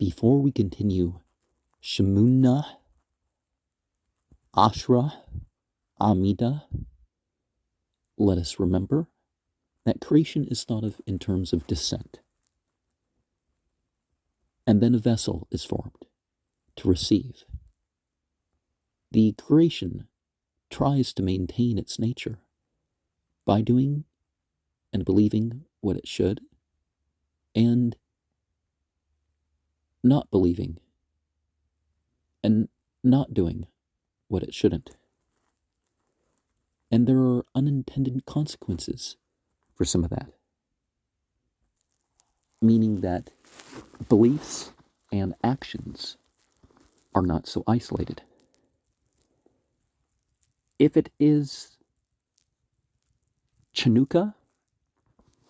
Before we continue, Shemunah Aeshirah Aemeedah, let us remember that creation is thought of in terms of descent. And then a vessel is formed to receive. The creation tries to maintain its nature by doing and believing what it should, and not believing and not doing what it shouldn't. And there are unintended consequences for some of that, meaning that beliefs and actions are not so isolated. If it is Chanukah,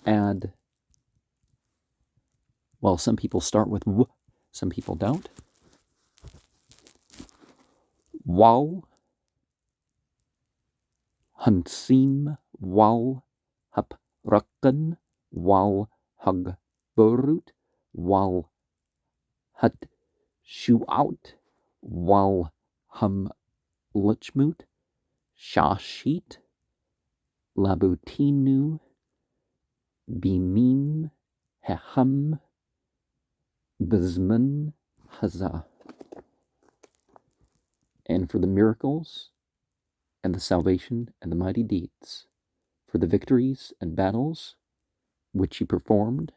add, well, some people start with w, some people don't. Wal, Hansim, Wal, Haprakan, Wal, Hagburut, Wal, Hat, Shuout, Wal, Hum, Lichmut, Shashit, Labutinu, Bimim, Heham, Bizman, Hazah. And for the miracles and the salvation and the mighty deeds, for the victories and battles which he performed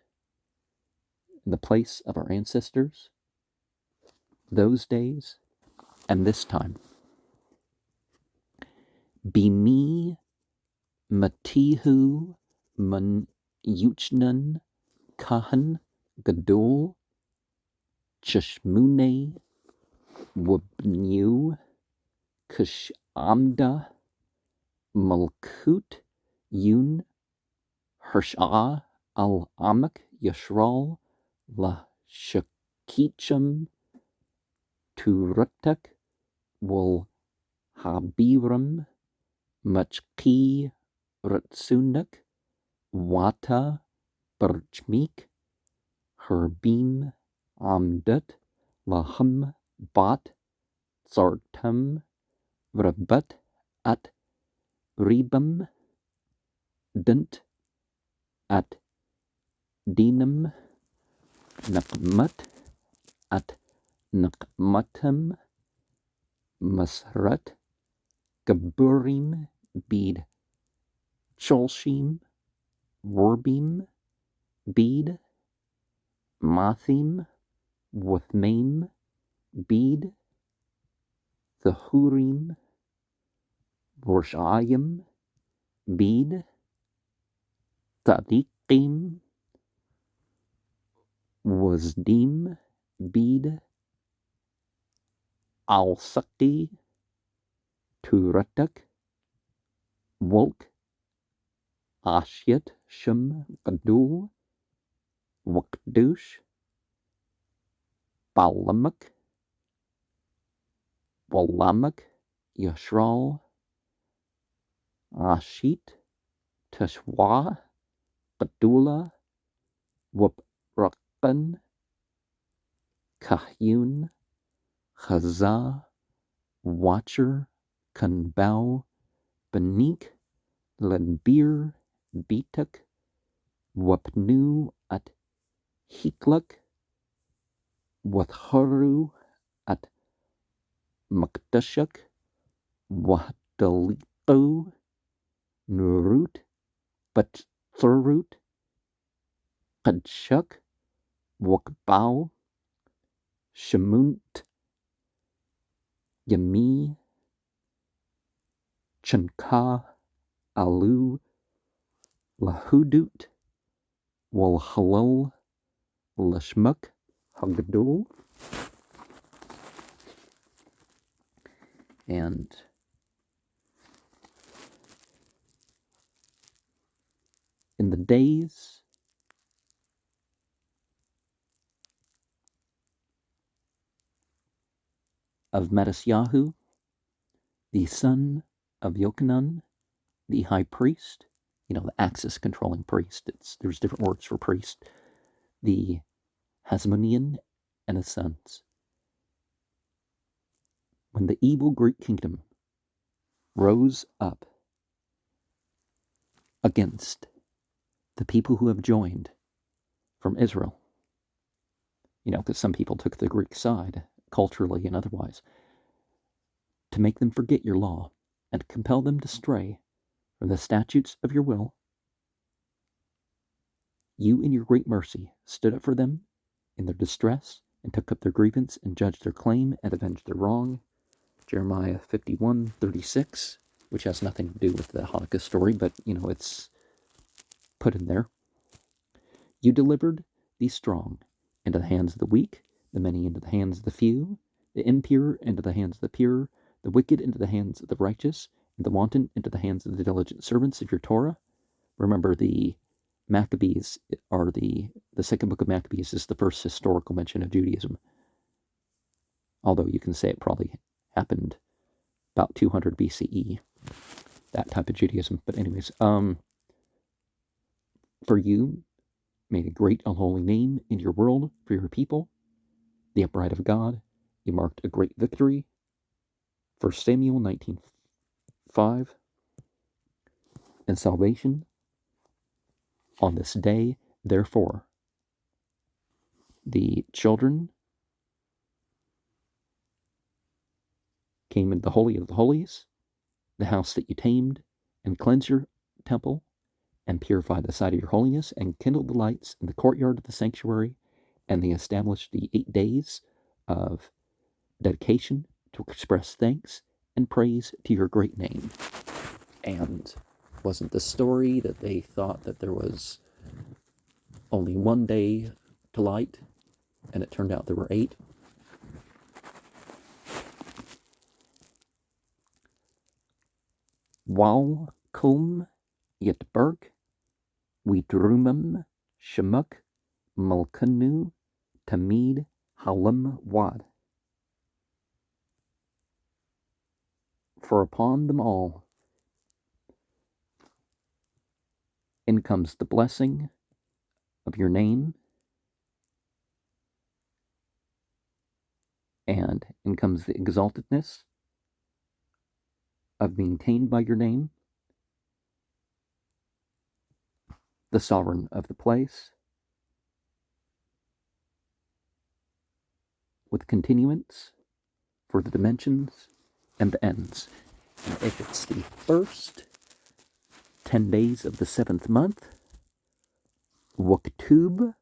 in the place of our ancestors, those days and this time. Bimi Matihu Man Yuchnan Kahan Gadol Cheshmunah Wabnu Kashamda Malkut Yun Hershah Al Amak Yashral La Shakicham Turatak Wal Habiram Machki Ratsunak Wata Barchmik Herbim Amdat Laham Bat Sartam Vrabat At Ribam Dint At Dinam Nakmat At Nakmatam Masrat Gaburim Bid Cholshim Werbim Bid Mathim Wathmaim Bid the Hurim Vorshayim Bid Tadiqim Wazdim Bid Al-Sakti Turatak Wolk Ashyat Shum Gadul Wakdush Balamak Walamak Yashral Ashit Tashwa Gadula Waprakan Kahyun Chazah Watcher Kanbao Banik Lenbir Bitak Wapnu at Hiklak Watharu at Makdashak Wahdalito Nurut Batzurut Kadshak Wakbao Shemunt Yami Chanka Alu Lahudut Walhalal Lashmuk Hagdul. And in the days of Mattisyahu, the son of Yochanan, the high priest, the axis controlling priest. There's different words for priest. The Hasmonean and his sons. When the evil Greek kingdom rose up against the people who have joined from Israel, because some people took the Greek side, culturally and otherwise, to make them forget your law and compel them to stray from the statutes of your will, you in your great mercy stood up for them in their distress and took up their grievance and judged their claim and avenged their wrong. Jeremiah 51:36, which has nothing to do with the Hanukkah story, but, it's put in there. You delivered the strong into the hands of the weak, the many into the hands of the few, the impure into the hands of the pure, the wicked into the hands of the righteous, and the wanton into the hands of the diligent servants of your Torah. Remember, the Maccabees are the second book of Maccabees is the first historical mention of Judaism. Although you can say it probably happened about 200 BCE, that type of Judaism. But anyways, for you made a great unholy name in your world for your people, the upright of God. You marked a great victory. 1 Samuel 19:5. And salvation on this day, therefore, the children came into the Holy of the Holies, the house that you tamed, and cleansed your temple, and purified the sight of your holiness, and kindled the lights in the courtyard of the sanctuary, and they established the 8 days of dedication to express thanks and praise to your great name. And wasn't the story that they thought that there was only 1 day to light, and it turned out there were 8? Wal kum yetberg widrumam shemuk malkanu tamid halam wad. For upon them all in comes the blessing of your name, and in comes the exaltedness of being tamed by your name, the sovereign of the place, with continuance for the dimensions and the ends. And if it's the first 10 days of the 7th month, Waktub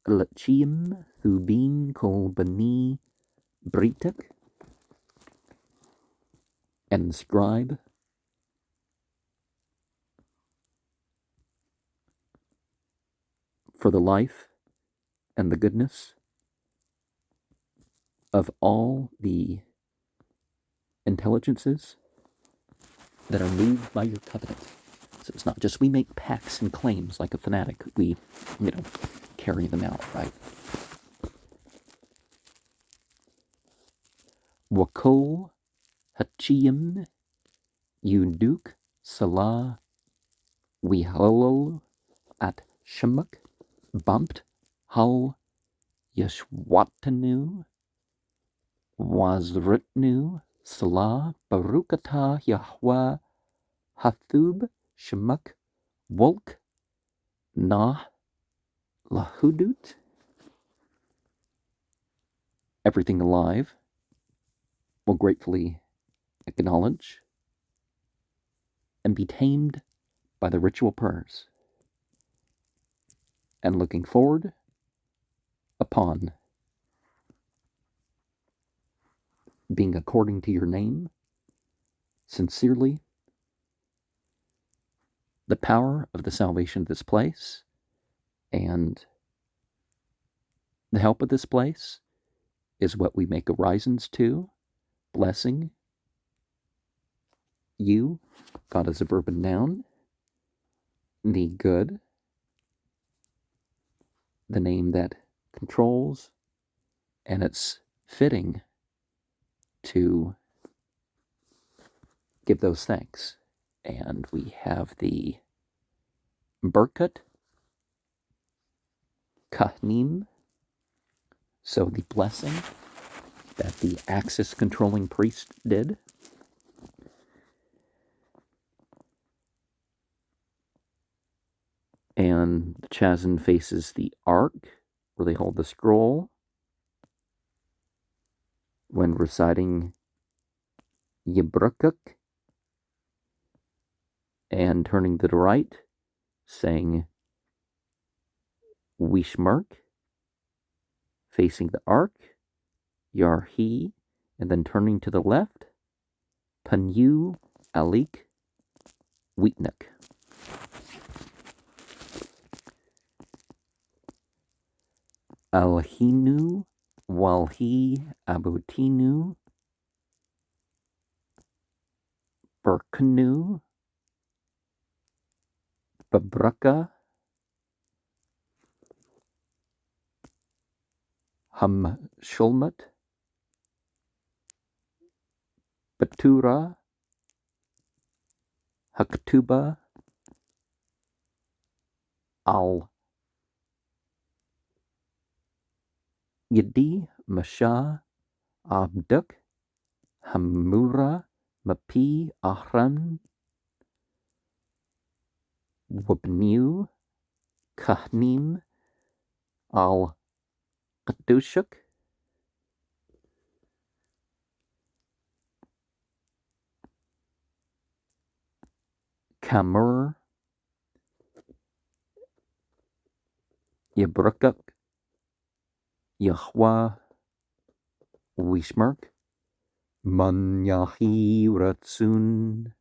Lachim Thubin Kol Bani Britak, and inscribe for the life and the goodness of all the intelligences that are moved by your covenant. So it's not just we make pacts and claims like a fanatic. We, carry them out, right? Wakol Hachiyim Yuduk Salah Wihalol at Shemuk Bumped Hal Yeshwatanu Wazritnu Salah Barukata Yahweh Hathub Shemuk Wolk Nah Lahudut. Everything alive will gratefully acknowledge and be tamed by the ritual prayers, and looking forward upon being according to your name, sincerely, the power of the salvation of this place and the help of this place is what we make orisons to, blessing you, God as a verb and noun, the good, the name that controls, and it's fitting to give those thanks. And we have the Berkut, Kahnim, So the blessing that the axis controlling priest did, and the chasm faces the ark where they hold the scroll. When reciting Yibrukuk and turning to the right, saying Wishmerk, facing the ark, Yarhi, and then turning to the left, Panyu Alik Witnuk. Alhinu Walhi Abutinu Berkanu Babraka Hamshulmat Batura Haktuba Al Yadi Masha Abduk Hamura Mapi Ahran Wabnu Kahnim Al Qadushuk Kamur Yabrukuk Yahwa Wishmerk Manyahi Ratsun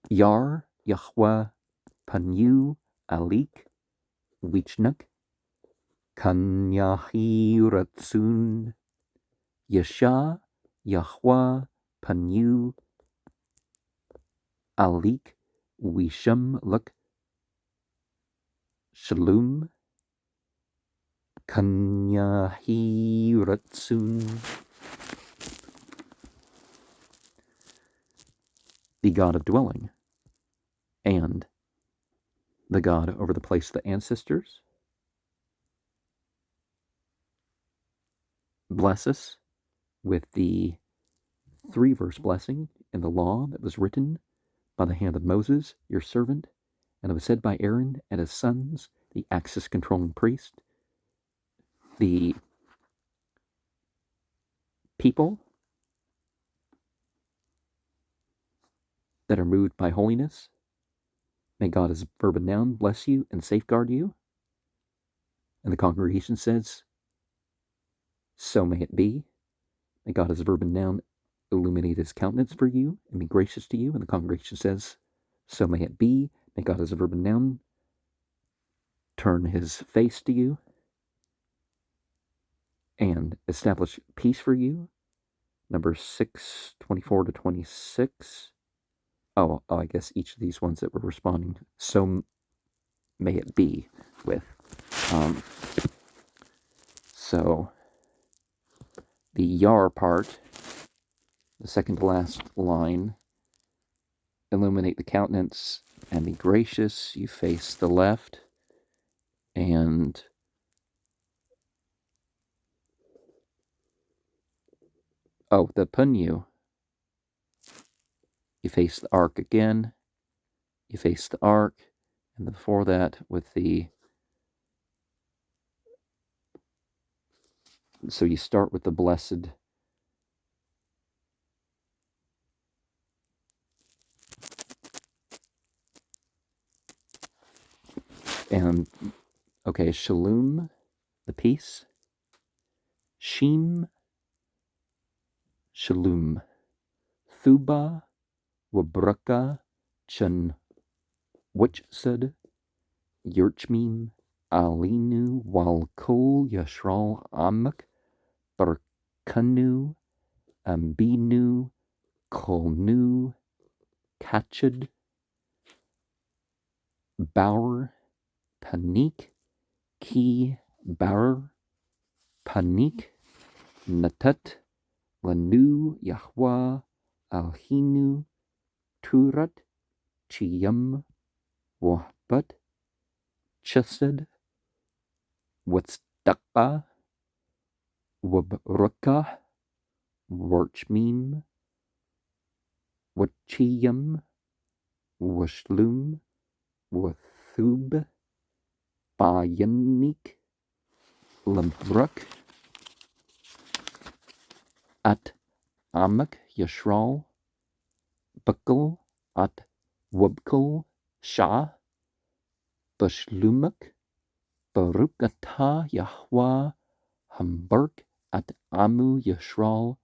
Yar Yahwa Panyu Alik Wichnuk Kanyahi Ratsun Yasha Yahwa Panyu Alik Wisham Luk Shalom Kanyahi Ratsun. The God of dwelling, and the God over the place of the ancestors, bless us with the 3-verse blessing in the law that was written by the hand of Moses, your servant, and it was said by Aaron and his sons, the axis controlling priest, the people that are moved by holiness. May God as verb and noun bless you and safeguard you. And the congregation says, so may it be. May God as a verb and noun illuminate his countenance for you and be gracious to you. And the congregation says, so may it be. May God as a verb and noun turn his face to you and establish peace for you. Number 6, 24 to 26. Oh, I guess each of these ones that we're responding, so may it be with. So the yar part, the second to last line, illuminate the countenance and be gracious. You face the left, and the punyu, you face the ark again. You face the ark, and before that with the, so you start with the blessed, and okay, shalom, the peace, shim, shalom, thuba, wabraka, chun, wichsud, yurchmim, alinu, walkol, yashral, amak, barkanu, ambinu, kolnu, kachud, bower, panik, ki, bower, panik, natat, lanu, yahwa, alhinu, turat, chiyam, wahbat, chesed, watzdaqa, wabrakah, warchmim, wachiyam, washlum, wathub, bayanik, lambruk, at amak yashral, buckle, at wubkal, shah, bashlumak, barukata yahwa, hamburk, at amu yashral,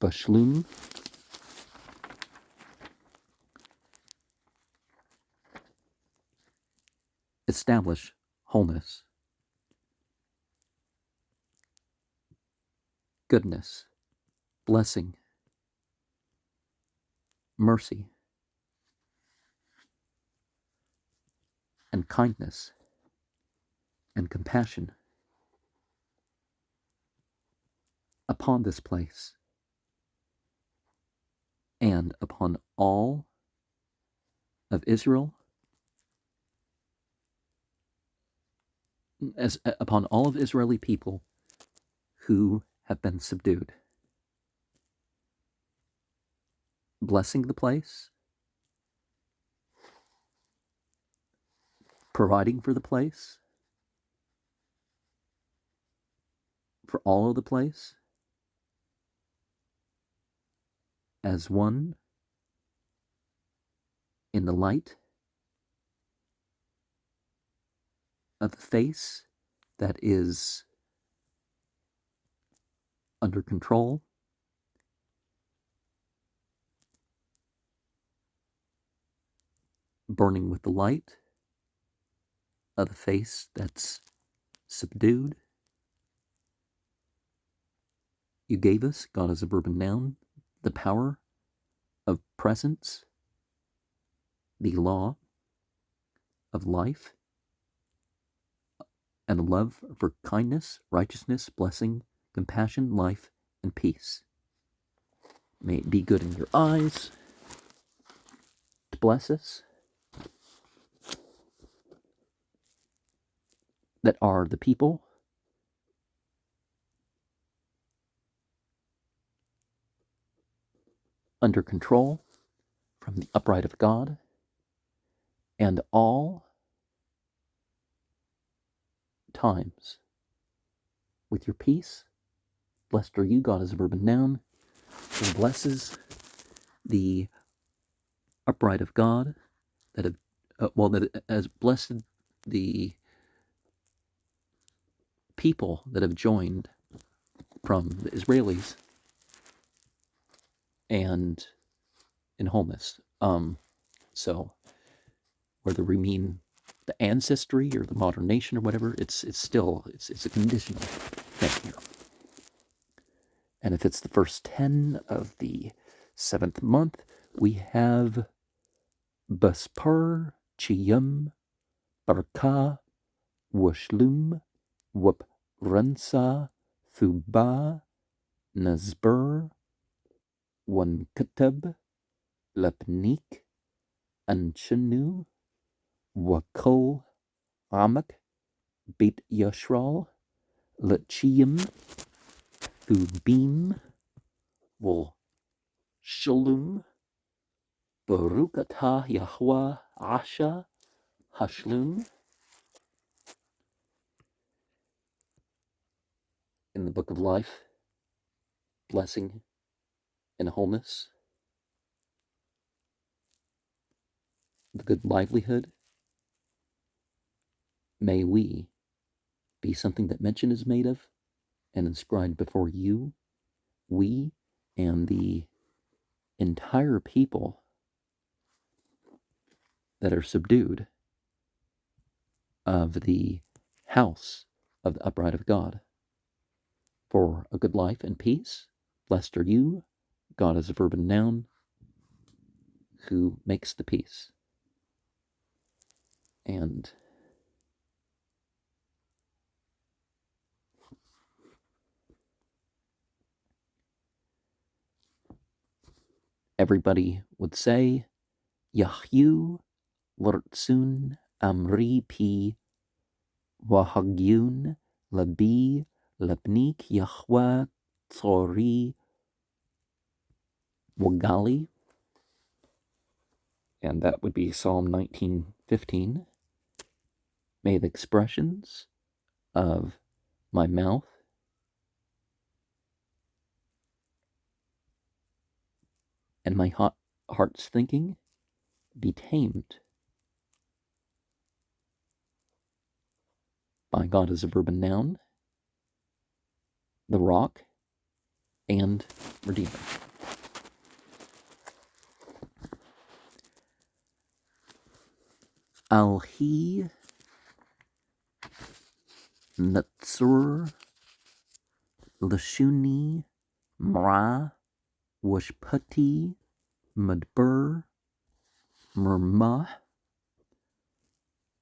bashlum. Establish wholeness, goodness, blessing, mercy, and kindness, and compassion upon this place, and upon all of Israel, as upon all of Israeli people who have been subdued. Blessing the place, providing for the place, for all of the place, as one in the light of the face that is under control, burning with the light of the face that's subdued. You gave us, God as a verb and noun, the power of presence, the law of life, and a love for kindness, righteousness, blessing, compassion, life, and peace. May it be good in your eyes to bless us, that are the people under control from the upright of God, and all times with your peace. Blessed are you, God as a verb and noun, who blesses the upright of God, that have that has blessed the people that have joined from the Israelis and in wholeness. So whether we mean the ancestry or the modern nation or whatever, it's still a conditional thing here. And if it's the first 10 of the 7th month, we have Baspar, Chiyam, Barka, Washlum, Wup Runsa, Thuba, Nazbur, Wankatab, Lapnik, Anchanu, Wakol, Amak, Beit Yashral, Lachiyam, Thubim, Wol Shalom, Baruch atah Yahweh Asha Hashlum. In the book of life, blessing and wholeness, the good livelihood, may we be something that mention is made of and inscribed before you, we, and the entire people that are subdued of the house of the upright of God. For a good life and peace, blessed are you, God as a verb and noun, who makes the peace. And everybody would say, Yahyu Lurtsun Amri Pi Wahagyun Labi Labnik Yahweh Tzori Wagali. And that would be Psalm 19:15. May the expressions of my mouth and my heart's thinking be tamed by God as a verb and noun, the rock, and Redeemer. Alhi Natsur Lashuni Mra Washpati Madbur Murmah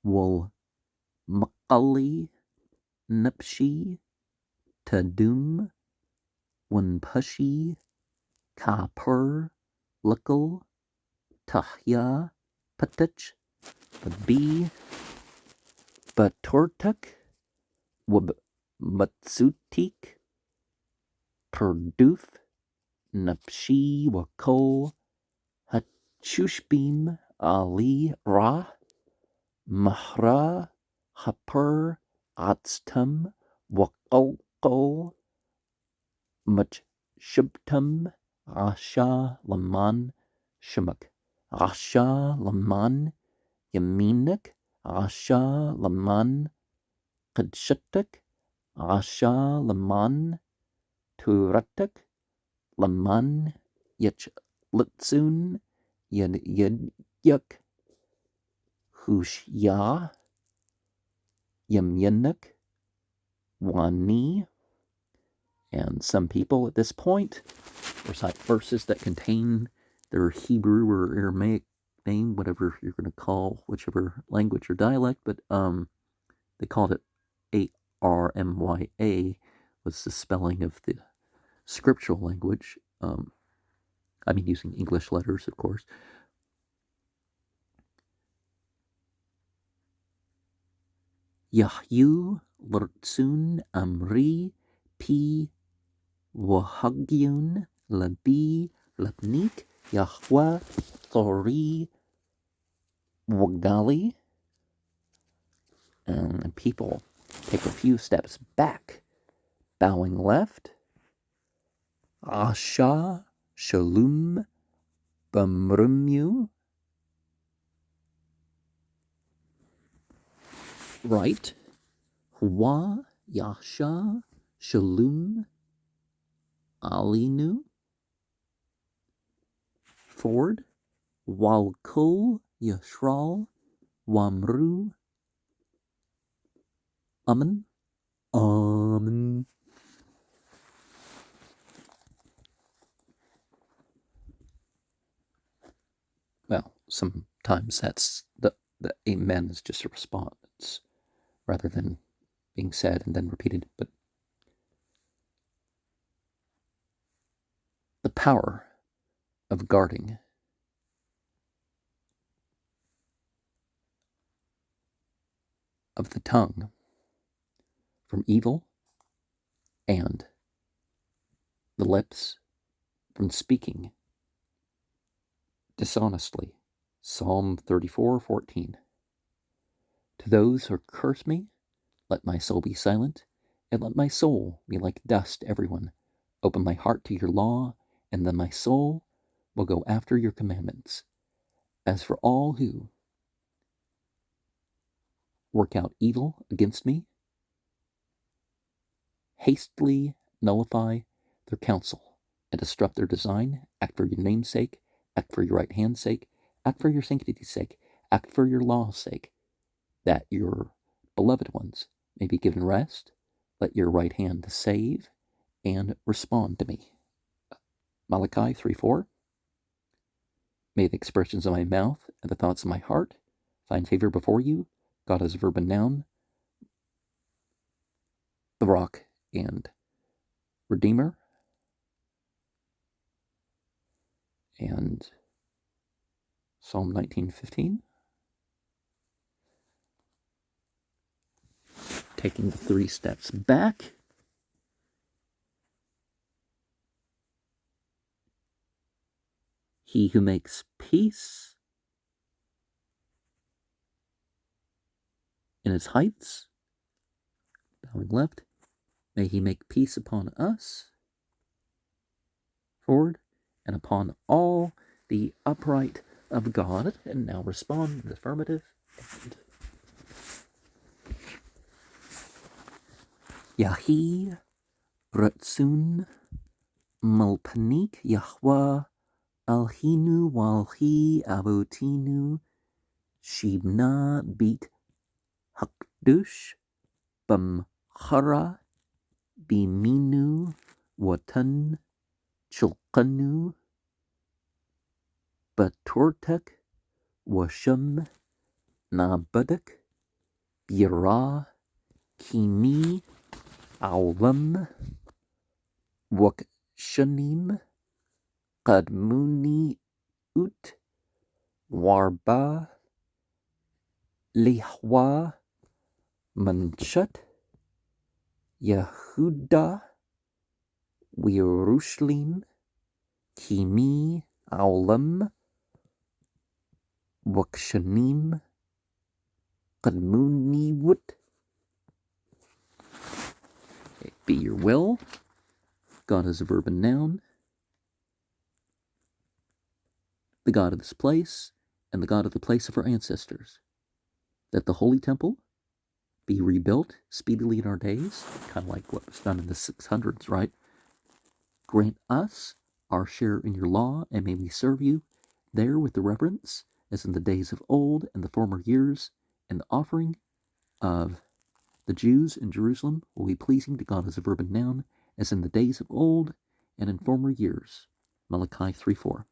Wal Makali Nupshi Tadum Wanpushi Kapur Lukal Tahya Patach Babi Batortuk Wab Matsutik Perduf Napshi Wakol Hachushbim Ali Ra Mahra Hapur Atstum Wakolkol Machshubtum Asha Laman Shumak Asha Laman Yaminik Asha Laman Kadshatak Asha Laman Turatak Laman Yach Litsun Yuk Hushya Yamyanak Wani. And some people at this point recite verses that contain their Hebrew or Aramaic name, whatever you're going to call whichever language or dialect, but they called it Armya, was the spelling of the scriptural language. Using English letters, of course. Yahyu Lurtsun Amri Pi Wahagyun Labi Labnik Yahweh Thori Wagali. And people take a few steps back, bowing left. Asha Shalom Bamrumyu. Right. Hua Yasha Shalom Alinu. Forward. Walkul Yashral Wamru. Amen. Amen. Well, sometimes that's the amen is just a response rather than being said and then repeated. But the power of guarding of the tongue from evil and the lips from speaking dishonestly. Psalm 34:14. To those who curse me, let my soul be silent, and let my soul be like dust, everyone. Open my heart to your law, and then my soul will go after your commandments. As for all who work out evil against me, hastily nullify their counsel and disrupt their design. Act for your name's sake, act for your right hand's sake, act for your sanctity's sake, act for your law's sake, that your beloved ones may be given rest. Let your right hand save and respond to me. Malachi 3:4. May the expressions of my mouth and the thoughts of my heart find favor before you. God as a verb and noun, the rock and Redeemer. And Psalm 19:15. taking the 3 steps back. He who makes peace in his heights, bowing left, may he make peace upon us, forward, and upon all the upright of God. And now respond in the affirmative. Yahi Ratsun Malpanik Yahweh Alhinu Walhi Abotinu Shibna Bit Hakdush Bamchara Biminu Watan Chulkanu Batortek Washam Nabadak Bira Kimi Awlam Wakshanim Qadmuni Ut Warba Lihwa Manchat Yehuda Wirushlim Kimi Awlam Wakshanim Qadmuni Ut. Be your will. God is a verb and noun. The God of this place and the God of the place of our ancestors. That the holy temple be rebuilt speedily in our days, kind of like what was done in the 600s, right? Grant us our share in your law, and may we serve you there with the reverence, as in the days of old and the former years, and the offering of the Jews in Jerusalem will be pleasing to God as a verb and noun, as in the days of old and in former years. Malachi 3:4.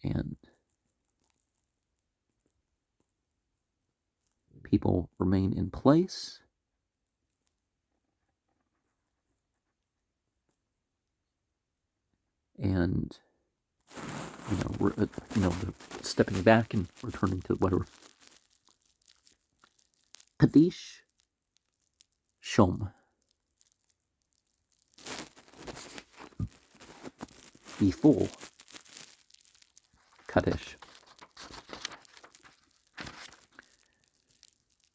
And people remain in place. And we're stepping back and returning to whatever. Kaddish Shom. Be full. Kaddish.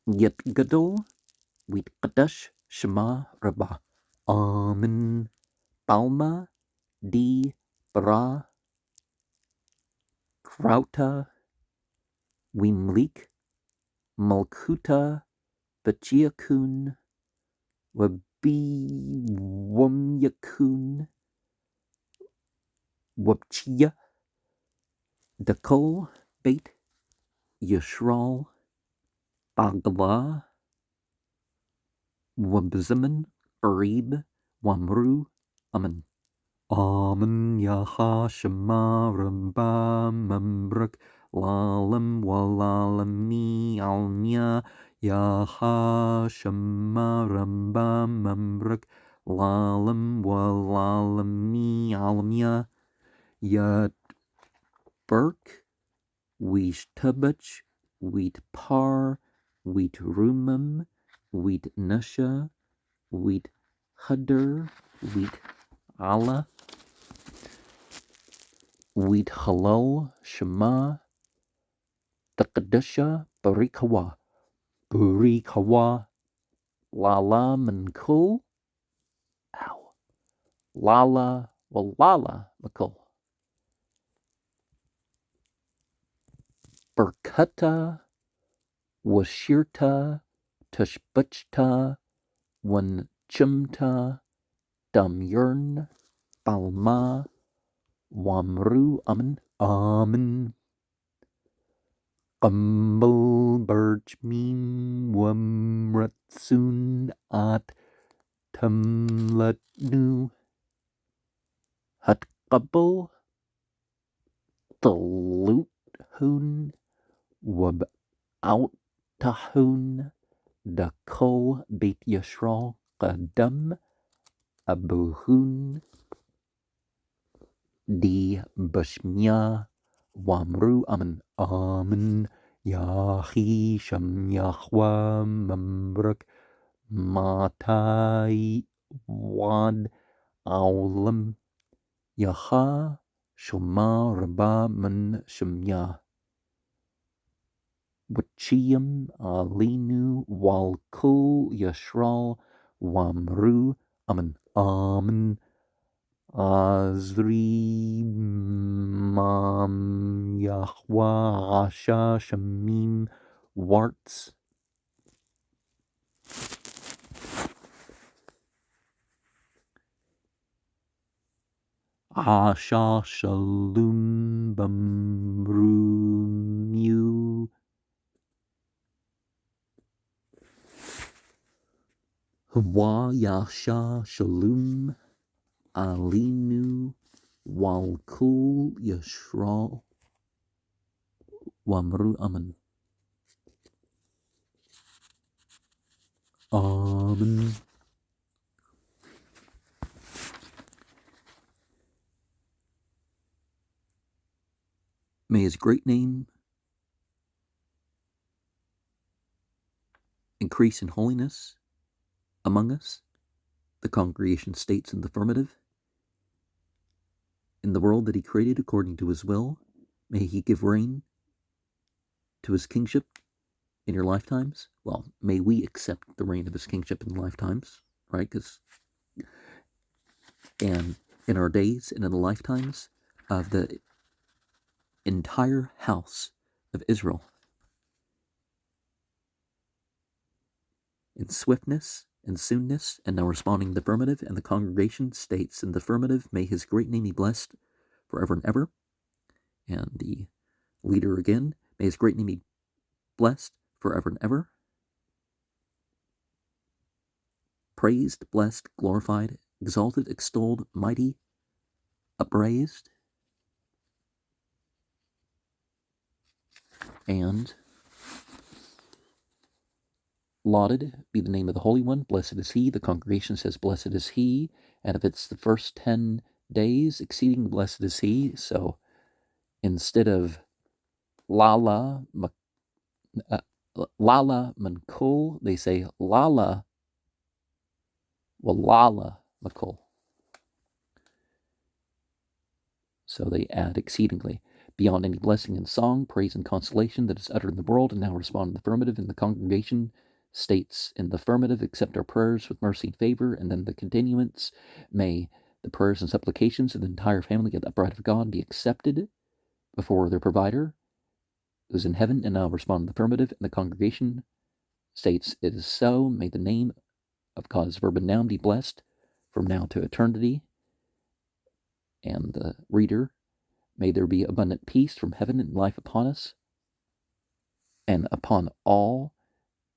Yet Gadol Wit Kaddish Shema Rabbah. Amen. Balma Di Bara Krauta Wimlik Malkuta Bachiakun Wabi Wamyakun Wabchia Dakol Beit Yishral Bagla Wabzaman Arib Wamru Amen. Amen Yaha Shema Rabba Mamrak Lalam Walalami Almia Yaha Shema Rabba Mamrak Lalam Walalami Almia Yat Burk Wheat Tubach Wheat Par Wheat Rumum Wheat Nusha Wheat Hudder Wheat Allah Wheat Halal Shema Takadusha Barikawa Lala Mankul Lala Makul Berkata Washirta Tushbachta Wanchumta Damyurn Balma Wamru Amen Qambal Birchmim Wamratsun At Tamlatnu Hatkabal Taluthun Wab Outtahun Dakol Beit Yashral Qadam Abuhun Di Bashmia Wamru Amen Yahi Shem Yahweh Membrak Matai Wad Aulam Yaha Shoma Rabba Man Shemya Wachiyam Alinu Walkul Yashral Wamru Amen Amen Azri Mam Yahweh Asha Shamim Warts Asha Shalom Bamrumu Wa Yasha Shalom Alinu Walkul Yashral Wamru Amen. Amen. May his great name increase in holiness among us. The congregation states in the affirmative. In the world that he created according to his will, may he give reign to his kingship in your lifetimes. Well, may we accept the reign of his kingship in lifetimes, right? And in our days and in the lifetimes of the entire house of Israel. In swiftness and soonness, and now responding in the affirmative, and the congregation states in the affirmative, may his great name be blessed forever and ever. And the leader again, may his great name be blessed forever and ever. Praised, blessed, glorified, exalted, extolled, mighty, upraised, and lauded be the name of the Holy One. Blessed is he. The congregation says, blessed is he. And if it's the first 10 days, exceeding blessed is he. So instead of Lala Mankul, they say Lala Makul. So they add exceedingly, beyond any blessing and song, praise and consolation that is uttered in the world, and now respond in the affirmative. And the congregation states in the affirmative, accept our prayers with mercy and favor. And then the continuance, may the prayers and supplications of the entire family of the upright of God be accepted before their provider, who's in heaven, and now respond in the affirmative. And the congregation states, it is so. May the name of God's verb and noun be blessed from now to eternity. And the reader, may there be abundant peace from heaven and life upon us and upon all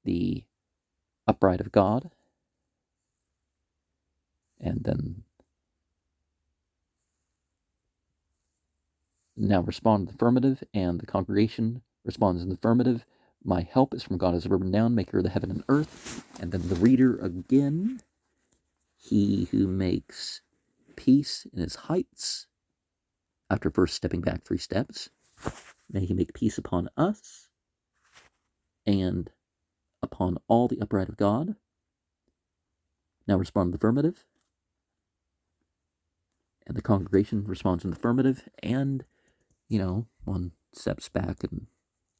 the upright of God. And then now respond in the affirmative, and the congregation responds in the affirmative. My help is from God as a verb and noun, maker of the heaven and earth. And then the reader again, he who makes peace in his heights, after first stepping back 3 steps, may he make peace upon us and upon all the upright of God. Now respond in the affirmative. And the congregation responds in the affirmative, and, one steps back and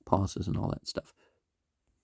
pauses and all that stuff.